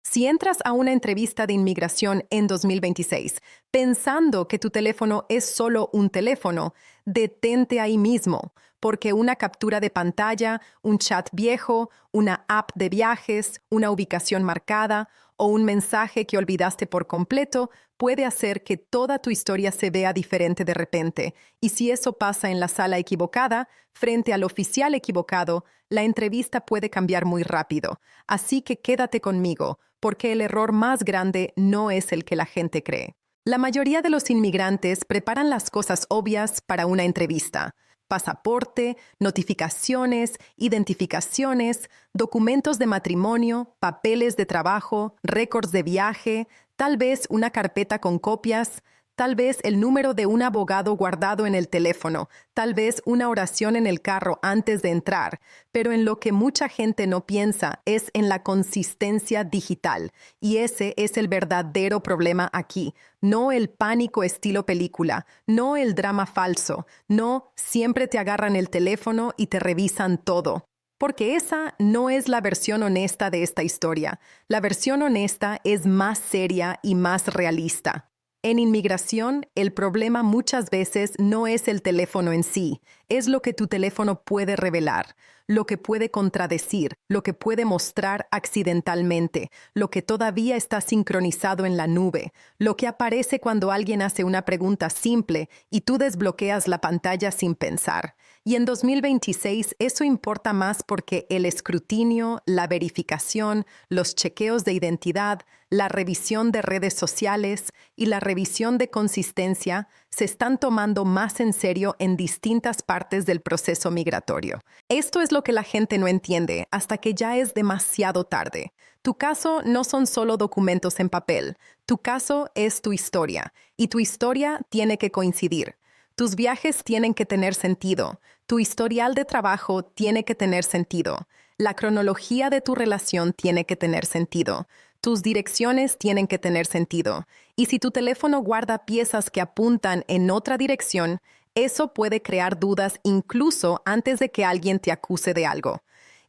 Si entras a una entrevista de inmigración en 2026 pensando que tu teléfono es solo un teléfono, detente ahí mismo, porque una captura de pantalla, un chat viejo, una app de viajes, una ubicación marcada o un mensaje que olvidaste por completo puede hacer que toda tu historia se vea diferente de repente. Y si eso pasa en la sala equivocada, frente al oficial equivocado, la entrevista puede cambiar muy rápido. Así que quédate conmigo, porque el error más grande no es el que la gente cree. La mayoría de los inmigrantes preparan las cosas obvias para una entrevista: pasaporte, notificaciones, identificaciones, documentos de matrimonio, papeles de trabajo, récords de viaje, tal vez una carpeta con copias, tal vez el número de un abogado guardado en el teléfono, tal vez una oración en el carro antes de entrar, pero en lo que mucha gente no piensa es en la consistencia digital, y ese es el verdadero problema aquí. No el pánico estilo película, no el drama falso, no siempre te agarran el teléfono y te revisan todo. Porque esa no es la versión honesta de esta historia. La versión honesta es más seria y más realista. En inmigración, el problema muchas veces no es el teléfono en sí, es lo que tu teléfono puede revelar, lo que puede contradecir, lo que puede mostrar accidentalmente, lo que todavía está sincronizado en la nube, lo que aparece cuando alguien hace una pregunta simple y tú desbloqueas la pantalla sin pensar. Y en 2026 eso importa más porque el escrutinio, la verificación, los chequeos de identidad, la revisión de redes sociales y la revisión de consistencia se están tomando más en serio en distintas partes del proceso migratorio. Esto es lo que la gente no entiende hasta que ya es demasiado tarde. Tu caso no son solo documentos en papel, tu caso es tu historia, y tu historia tiene que coincidir. Tus viajes tienen que tener sentido, tu historial de trabajo tiene que tener sentido, la cronología de tu relación tiene que tener sentido, tus direcciones tienen que tener sentido. Y si tu teléfono guarda piezas que apuntan en otra dirección, eso puede crear dudas incluso antes de que alguien te acuse de algo.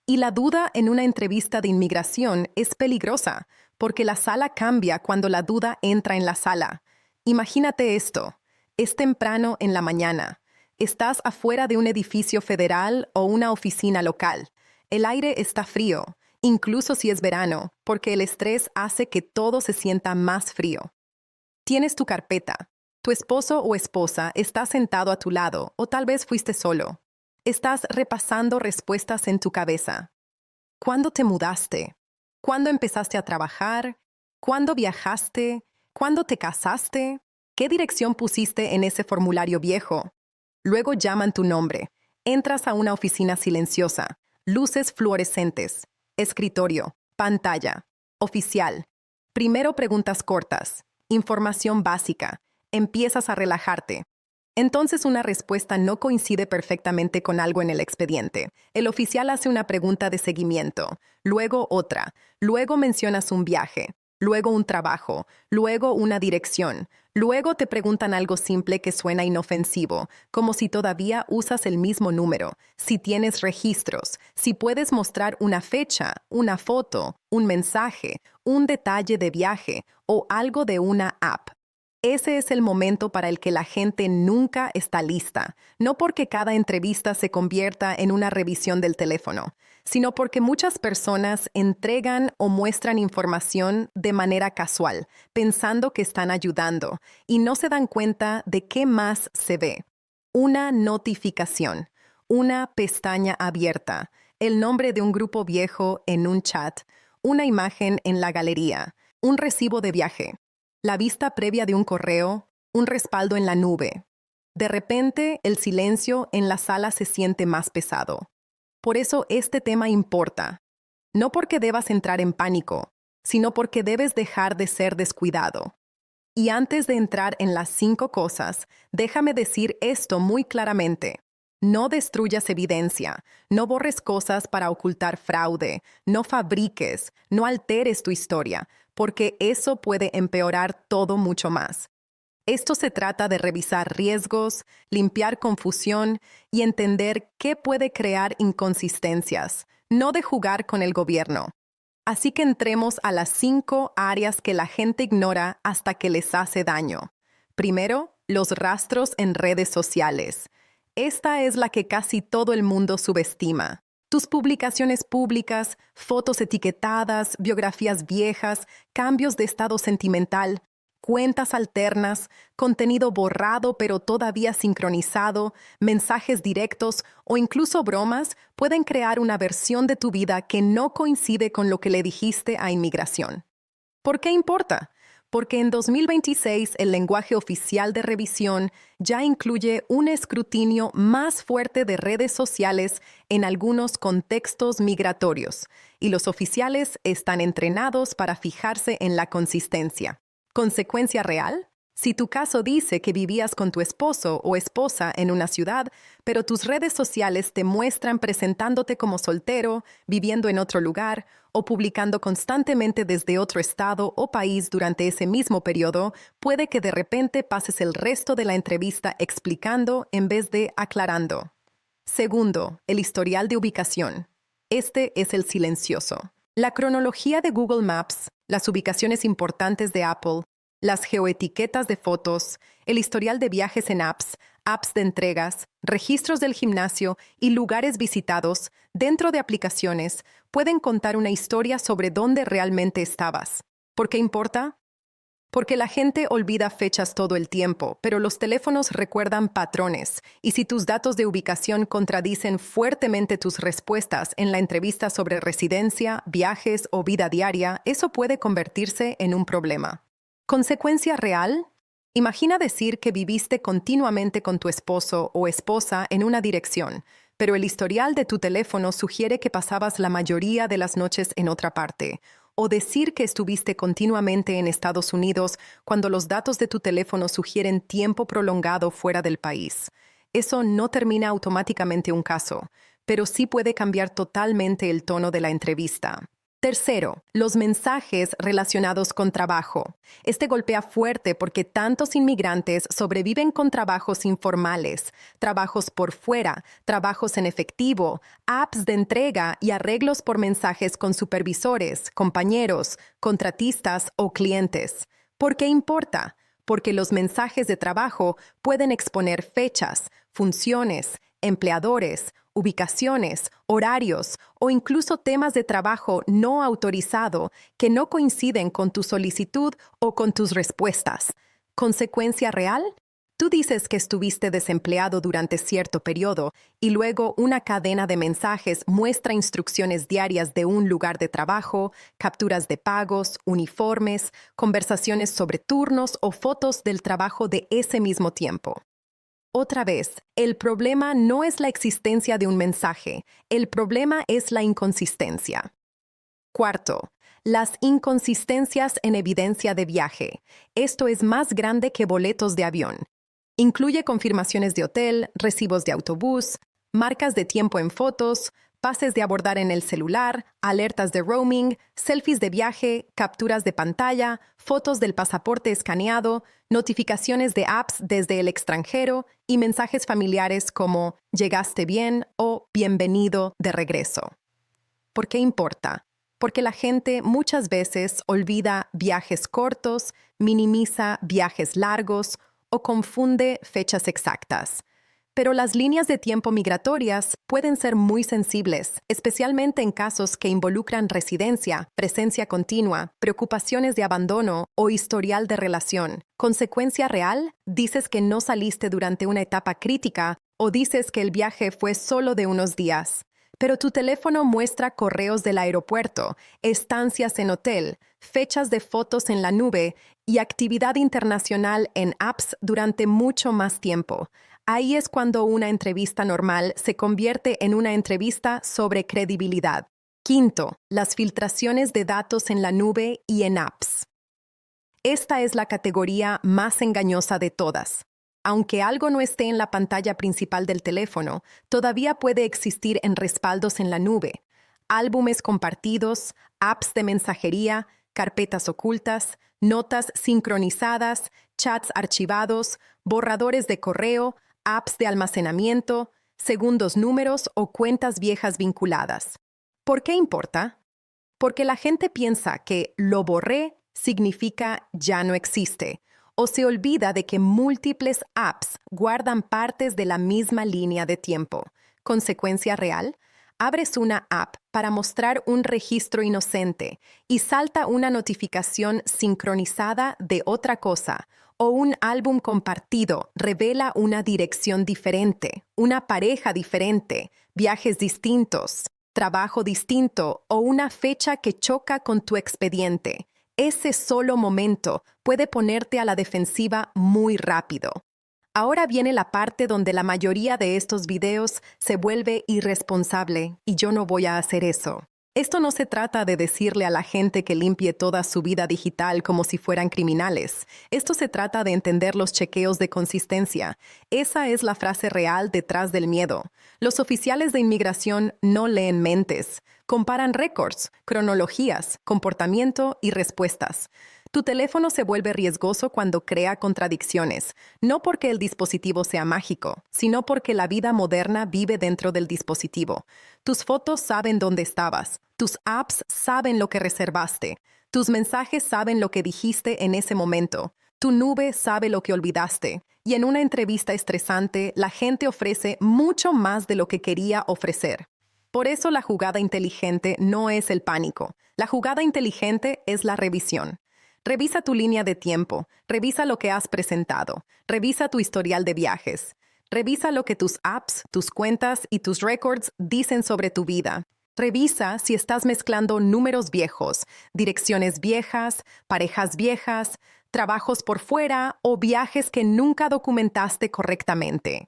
Y la duda en una entrevista de inmigración es peligrosa, porque la sala cambia cuando la duda entra en la sala. Imagínate esto: es temprano en la mañana. Estás afuera de un edificio federal o una oficina local. El aire está frío, incluso si es verano, porque el estrés hace que todo se sienta más frío. Tienes tu carpeta. Tu esposo o esposa está sentado a tu lado, o tal vez fuiste solo. Estás repasando respuestas en tu cabeza. ¿Cuándo te mudaste? ¿Cuándo empezaste a trabajar? ¿Cuándo viajaste? ¿Cuándo te casaste? ¿Qué dirección pusiste en ese formulario viejo? Luego llaman tu nombre. Entras a una oficina silenciosa. Luces fluorescentes. Escritorio. Pantalla. Oficial. Primero preguntas cortas. Información básica. Empiezas a relajarte. Entonces una respuesta no coincide perfectamente con algo en el expediente. El oficial hace una pregunta de seguimiento, luego otra, luego mencionas un viaje, luego un trabajo, luego una dirección, luego te preguntan algo simple que suena inofensivo, como si todavía usas el mismo número, si tienes registros, si puedes mostrar una fecha, una foto, un mensaje, un detalle de viaje o algo de una app. Ese es el momento para el que la gente nunca está lista, no porque cada entrevista se convierta en una revisión del teléfono, sino porque muchas personas entregan o muestran información de manera casual, pensando que están ayudando, y no se dan cuenta de qué más se ve. Una notificación, una pestaña abierta, el nombre de un grupo viejo en un chat, una imagen en la galería, un recibo de viaje, la vista previa de un correo, un respaldo en la nube. De repente, el silencio en la sala se siente más pesado. Por eso este tema importa. No porque debas entrar en pánico, sino porque debes dejar de ser descuidado. Y antes de entrar en las 5 cosas, déjame decir esto muy claramente. No destruyas evidencia, no borres cosas para ocultar fraude, no fabriques, no alteres tu historia, porque eso puede empeorar todo mucho más. Esto se trata de revisar riesgos, limpiar confusión y entender qué puede crear inconsistencias, no de jugar con el gobierno. Así que entremos a las 5 áreas que la gente ignora hasta que les hace daño. Primero, los rastros en redes sociales. Esta es la que casi todo el mundo subestima. Tus publicaciones públicas, fotos etiquetadas, biografías viejas, cambios de estado sentimental, cuentas alternas, contenido borrado pero todavía sincronizado, mensajes directos o incluso bromas pueden crear una versión de tu vida que no coincide con lo que le dijiste a inmigración. ¿Por qué importa? Porque en 2026 el lenguaje oficial de revisión ya incluye un escrutinio más fuerte de redes sociales en algunos contextos migratorios, y los oficiales están entrenados para fijarse en la consistencia. ¿Consecuencia real? Si tu caso dice que vivías con tu esposo o esposa en una ciudad, pero tus redes sociales te muestran presentándote como soltero, viviendo en otro lugar o publicando constantemente desde otro estado o país durante ese mismo periodo, puede que de repente pases el resto de la entrevista explicando en vez de aclarando. Segundo, el historial de ubicación. Este es el silencioso. La cronología de Google Maps, las ubicaciones importantes de Apple, las geoetiquetas de fotos, el historial de viajes en apps, apps de entregas, registros del gimnasio y lugares visitados dentro de aplicaciones pueden contar una historia sobre dónde realmente estabas. ¿Por qué importa? Porque la gente olvida fechas todo el tiempo, pero los teléfonos recuerdan patrones, y si tus datos de ubicación contradicen fuertemente tus respuestas en la entrevista sobre residencia, viajes o vida diaria, eso puede convertirse en un problema. ¿Consecuencia real? Imagina decir que viviste continuamente con tu esposo o esposa en una dirección, pero el historial de tu teléfono sugiere que pasabas la mayoría de las noches en otra parte. O decir que estuviste continuamente en Estados Unidos cuando los datos de tu teléfono sugieren tiempo prolongado fuera del país. Eso no termina automáticamente un caso, pero sí puede cambiar totalmente el tono de la entrevista. Tercero, los mensajes relacionados con trabajo. Este golpea fuerte porque tantos inmigrantes sobreviven con trabajos informales, trabajos por fuera, trabajos en efectivo, apps de entrega y arreglos por mensajes con supervisores, compañeros, contratistas o clientes. ¿Por qué importa? Porque los mensajes de trabajo pueden exponer fechas, funciones, empleadores, ubicaciones, horarios o incluso temas de trabajo no autorizado que no coinciden con tu solicitud o con tus respuestas. ¿Consecuencia real? Tú dices que estuviste desempleado durante cierto periodo y luego una cadena de mensajes muestra instrucciones diarias de un lugar de trabajo, capturas de pagos, uniformes, conversaciones sobre turnos o fotos del trabajo de ese mismo tiempo. Otra vez, el problema no es la existencia de un mensaje, el problema es la inconsistencia. Cuarto, las inconsistencias en evidencia de viaje. Esto es más grande que boletos de avión. Incluye confirmaciones de hotel, recibos de autobús, marcas de tiempo en fotos, pases de abordar en el celular, alertas de roaming, selfies de viaje, capturas de pantalla, fotos del pasaporte escaneado, notificaciones de apps desde el extranjero y mensajes familiares como «llegaste bien» o «bienvenido de regreso». ¿Por qué importa? Porque la gente muchas veces olvida viajes cortos, minimiza viajes largos o confunde fechas exactas. Pero las líneas de tiempo migratorias pueden ser muy sensibles, especialmente en casos que involucran residencia, presencia continua, preocupaciones de abandono o historial de relación. ¿Consecuencia real? ¿Dices que no saliste durante una etapa crítica o dices que el viaje fue solo de unos días? Pero tu teléfono muestra correos del aeropuerto, estancias en hotel, fechas de fotos en la nube y actividad internacional en apps durante mucho más tiempo. Ahí es cuando una entrevista normal se convierte en una entrevista sobre credibilidad. Quinto, las filtraciones de datos en la nube y en apps. Esta es la categoría más engañosa de todas. Aunque algo no esté en la pantalla principal del teléfono, todavía puede existir en respaldos en la nube. Álbumes compartidos, apps de mensajería, carpetas ocultas, notas sincronizadas, chats archivados, borradores de correo, apps de almacenamiento, segundos números o cuentas viejas vinculadas. ¿Por qué importa? Porque la gente piensa que lo borré significa ya no existe, o se olvida de que múltiples apps guardan partes de la misma línea de tiempo. Consecuencia real: abres una app para mostrar un registro inocente y salta una notificación sincronizada de otra cosa, o un álbum compartido revela una dirección diferente, una pareja diferente, viajes distintos, trabajo distinto o una fecha que choca con tu expediente. Ese solo momento puede ponerte a la defensiva muy rápido. Ahora viene la parte donde la mayoría de estos videos se vuelve irresponsable, y yo no voy a hacer eso. Esto no se trata de decirle a la gente que limpie toda su vida digital como si fueran criminales. Esto se trata de entender los chequeos de consistencia. Esa es la frase real detrás del miedo. Los oficiales de inmigración no leen mentes. Comparan récords, cronologías, comportamiento y respuestas. Tu teléfono se vuelve riesgoso cuando crea contradicciones, no porque el dispositivo sea mágico, sino porque la vida moderna vive dentro del dispositivo. Tus fotos saben dónde estabas, tus apps saben lo que reservaste, tus mensajes saben lo que dijiste en ese momento, tu nube sabe lo que olvidaste, y en una entrevista estresante, la gente ofrece mucho más de lo que quería ofrecer. Por eso la jugada inteligente no es el pánico. La jugada inteligente es la revisión. Revisa tu línea de tiempo, revisa lo que has presentado, revisa tu historial de viajes, revisa lo que tus apps, tus cuentas y tus records dicen sobre tu vida. Revisa si estás mezclando números viejos, direcciones viejas, parejas viejas, trabajos por fuera o viajes que nunca documentaste correctamente.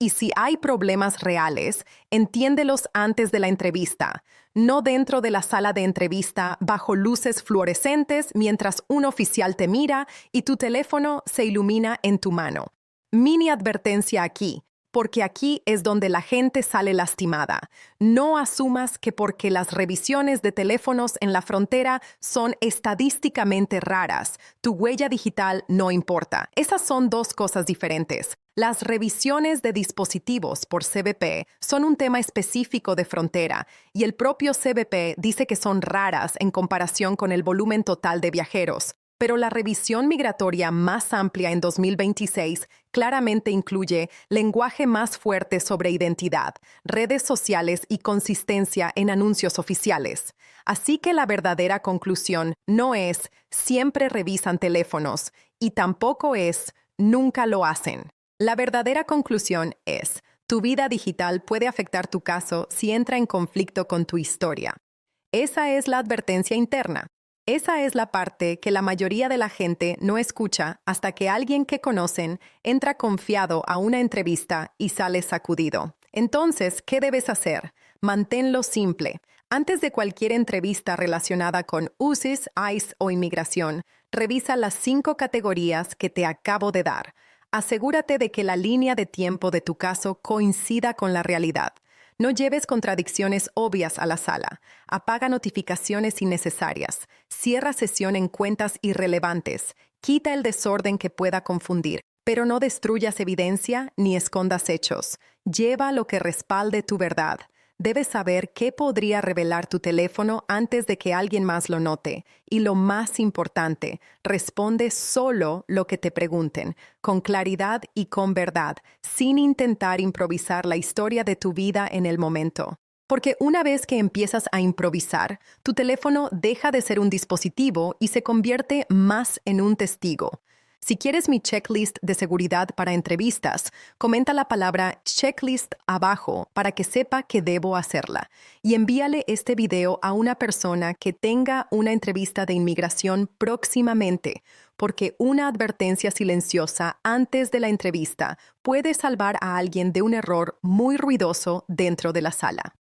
Y si hay problemas reales, entiéndelos antes de la entrevista, no dentro de la sala de entrevista bajo luces fluorescentes mientras un oficial te mira y tu teléfono se ilumina en tu mano. Mini advertencia aquí, porque aquí es donde la gente sale lastimada. No asumas que porque las revisiones de teléfonos en la frontera son estadísticamente raras, tu huella digital no importa. Esas son dos cosas diferentes. Las revisiones de dispositivos por CBP son un tema específico de frontera, y el propio CBP dice que son raras en comparación con el volumen total de viajeros. Pero la revisión migratoria más amplia en 2026 claramente incluye lenguaje más fuerte sobre identidad, redes sociales y consistencia en anuncios oficiales. Así que la verdadera conclusión no es siempre revisan teléfonos, y tampoco es nunca lo hacen. La verdadera conclusión es: tu vida digital puede afectar tu caso si entra en conflicto con tu historia. Esa es la advertencia interna. Esa es la parte que la mayoría de la gente no escucha hasta que alguien que conocen entra confiado a una entrevista y sale sacudido. Entonces, ¿qué debes hacer? Manténlo simple. Antes de cualquier entrevista relacionada con UCIS, ICE o inmigración, revisa las 5 categorías que te acabo de dar. Asegúrate de que la línea de tiempo de tu caso coincida con la realidad. No lleves contradicciones obvias a la sala. Apaga notificaciones innecesarias. Cierra sesión en cuentas irrelevantes. Quita el desorden que pueda confundir. Pero no destruyas evidencia ni escondas hechos. Lleva lo que respalde tu verdad. Debes saber qué podría revelar tu teléfono antes de que alguien más lo note. Y lo más importante, responde solo lo que te pregunten, con claridad y con verdad, sin intentar improvisar la historia de tu vida en el momento. Porque una vez que empiezas a improvisar, tu teléfono deja de ser un dispositivo y se convierte más en un testigo. Si quieres mi checklist de seguridad para entrevistas, comenta la palabra checklist abajo para que sepa que debo hacerla, y envíale este video a una persona que tenga una entrevista de inmigración próximamente, porque una advertencia silenciosa antes de la entrevista puede salvar a alguien de un error muy ruidoso dentro de la sala.